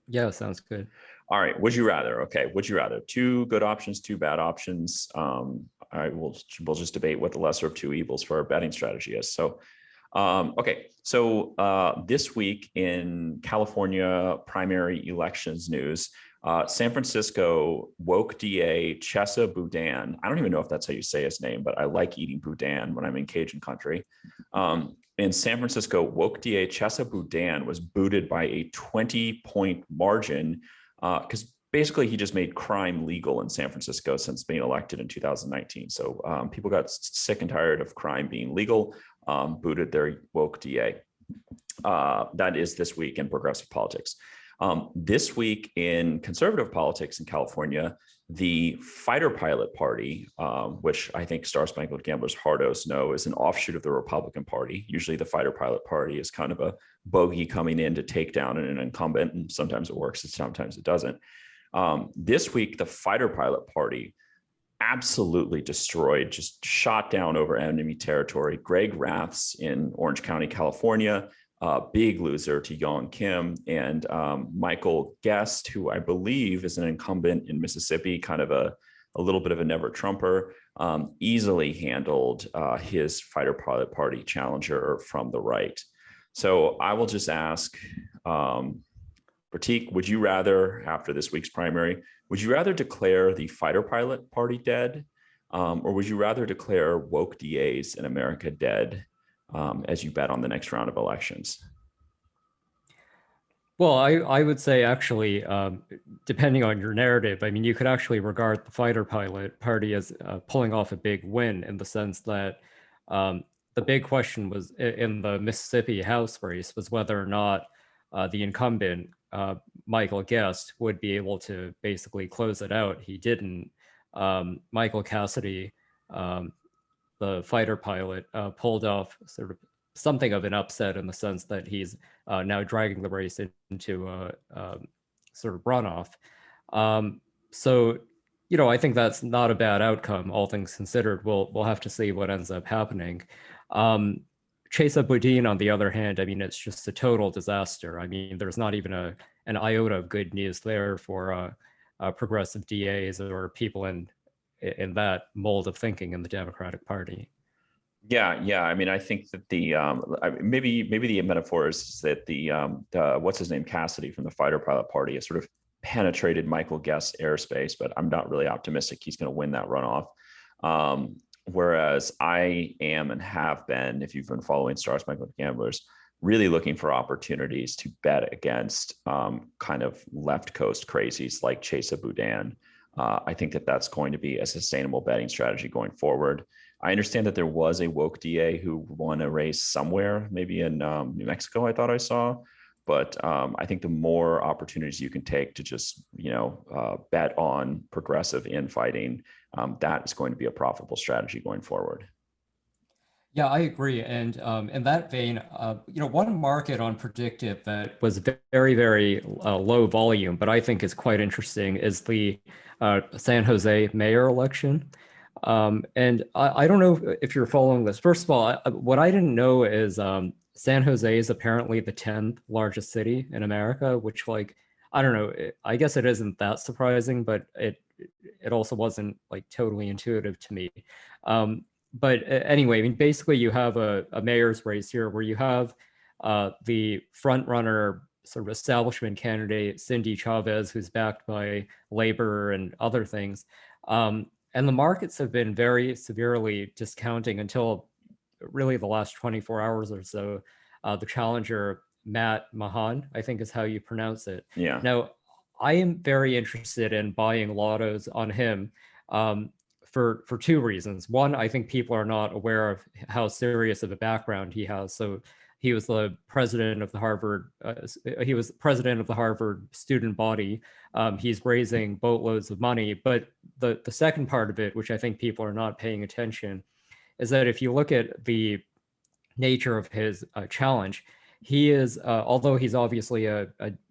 Yeah, sounds good. All right. Would you rather? Okay. Would you rather? Two good options, two bad options. All right. We'll just debate what the lesser of two evils for our betting strategy is. So, okay. So this week in California primary elections news, San Francisco woke DA Chesa Boudin. I don't even know if that's how you say his name, but I like eating boudin when I'm in Cajun country. In San Francisco, woke DA Chesa Boudin was booted by a 20-point margin because basically he just made crime legal in San Francisco since being elected in 2019. So people got sick and tired of crime being legal, booted their woke DA. That is this week in progressive politics. This week in conservative politics in California, the fighter pilot party, which I think Star Spangled Gambler's Hardos know is an offshoot of the Republican Party. Usually the fighter pilot party is kind of a bogey coming in to take down an incumbent, and sometimes it works and sometimes it doesn't. This week, the fighter pilot party absolutely destroyed, just shot down over enemy territory. Greg Raths in Orange County, California, big loser to Young Kim, and Michael Guest, who I believe is an incumbent in Mississippi, kind of a little bit of a never Trumper, easily handled his fighter pilot party challenger from the right. So I will just ask, Pratik, would you rather, after this week's primary, would you rather declare the fighter pilot party dead, or would you rather declare woke DAs in America dead as you bet on the next round of elections? Well, I would say actually, depending on your narrative, I mean, you could actually regard the fighter pilot party as pulling off a big win in the sense that the big question was in the Mississippi House race was whether or not the incumbent, Michael Guest, would be able to basically close it out. He didn't. Michael Cassidy, the fighter pilot, pulled off sort of something of an upset in the sense that he's now dragging the race into a sort of runoff. So, I think that's not a bad outcome, all things considered. We'll have to see what ends up happening. Chesa Boudin, on the other hand, I mean, it's just a total disaster. I mean, there's not even an iota of good news there for progressive DAs or people in that mold of thinking in the Democratic Party. Yeah. I mean, I think that maybe the metaphor is that the what's his name, Cassidy from the fighter pilot party has sort of penetrated Michael Guest's airspace, but I'm not really optimistic he's going to win that runoff. Whereas I am and have been, if you've been following Star Spangled Gamblers, really looking for opportunities to bet against kind of left coast crazies like Chesa Boudin. I think that that's going to be a sustainable betting strategy going forward. I understand that there was a woke DA who won a race somewhere, maybe in New Mexico, I thought I saw. But I think the more opportunities you can take to just, bet on progressive infighting, that is going to be a profitable strategy going forward. Yeah, I agree. And in that vein, one market on predictive that was very, very low volume, but I think is quite interesting, is the San Jose mayor election. And I don't know if you're following this. First of all, what I didn't know is San Jose is apparently the 10th largest city in America, which, like, I don't know, I guess it isn't that surprising, but it also wasn't like totally intuitive to me. But anyway, I mean, basically you have a mayor's race here where you have the front runner sort of establishment candidate, Cindy Chavez, who's backed by labor and other things. And the markets have been very severely discounting until really the last 24 hours or so. The challenger, Matt Mahan, I think is how you pronounce it. Yeah. Now, I am very interested in buying lottos on him for two reasons. One, I think people are not aware of how serious of a background he has. So he was the president of the Harvard. He was president of the Harvard student body. He's raising boatloads of money. But the second part of it, which I think people are not paying attention, is that if you look at the nature of his challenge, he is, although he's obviously a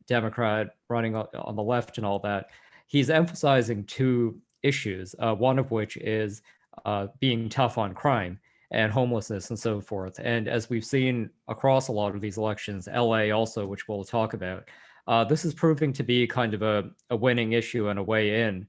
Democrat running on the left and all that, he's emphasizing two issues, one of which is being tough on crime and homelessness and so forth. And as we've seen across a lot of these elections, LA also, which we'll talk about, this is proving to be kind of a winning issue and a way in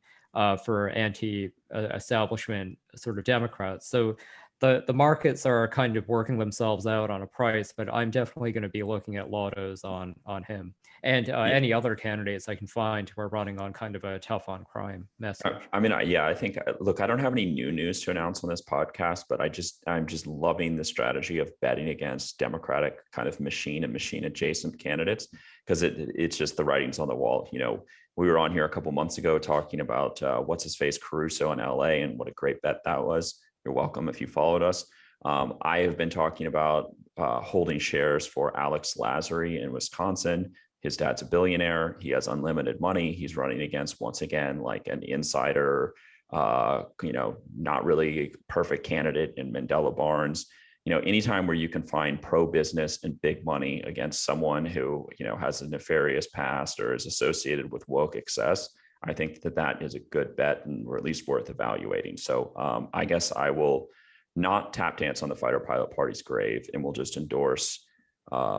for anti-establishment sort of Democrats. So the markets are kind of working themselves out on a price, but I'm definitely going to be looking at lottos on him and any other candidates I can find who are running on kind of a tough on crime message. I mean, yeah, I think, look, I don't have any new news to announce on this podcast, but I'm just loving the strategy of betting against Democratic kind of machine and machine adjacent candidates, because it's just the writing's on the wall. You know, we were on here a couple months ago talking about what's his face Caruso in LA and what a great bet that was. You're welcome if you followed us. I have been talking about holding shares for Alex Lazary in Wisconsin. His dad's a billionaire. He has unlimited money. He's running against, once again, like an insider, not really perfect candidate in Mandela Barnes. You know, anytime where you can find pro-business and big money against someone who, has a nefarious past or is associated with woke excess, I think that is a good bet, and or at least worth evaluating. So I guess I will not tap dance on the fighter pilot party's grave, and will just endorse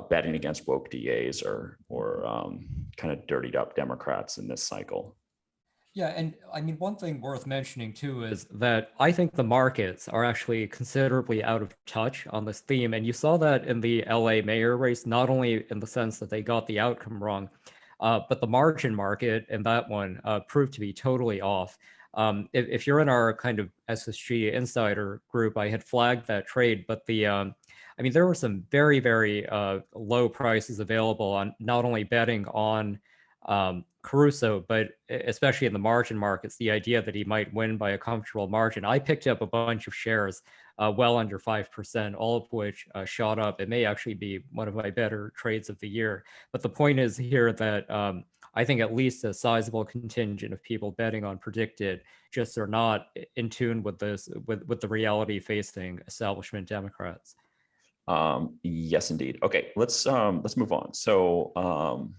betting against woke DAs or kind of dirtied up Democrats in this cycle. Yeah, and I mean, one thing worth mentioning too is that I think the markets are actually considerably out of touch on this theme. And you saw that in the LA mayor race, not only in the sense that they got the outcome wrong, but the margin market in that one proved to be totally off. If you're in our kind of SSG insider group, I had flagged that trade, but I mean, there were some very, very low prices available on not only betting on Caruso, but especially in the margin markets, the idea that he might win by a comfortable margin. I picked up a bunch of shares well under 5%, all of which shot up. It may actually be one of my better trades of the year. But the point is here that I think at least a sizable contingent of people betting on predicted just are not in tune with this, with the reality facing establishment Democrats. Yes, indeed. Okay, let's move on. So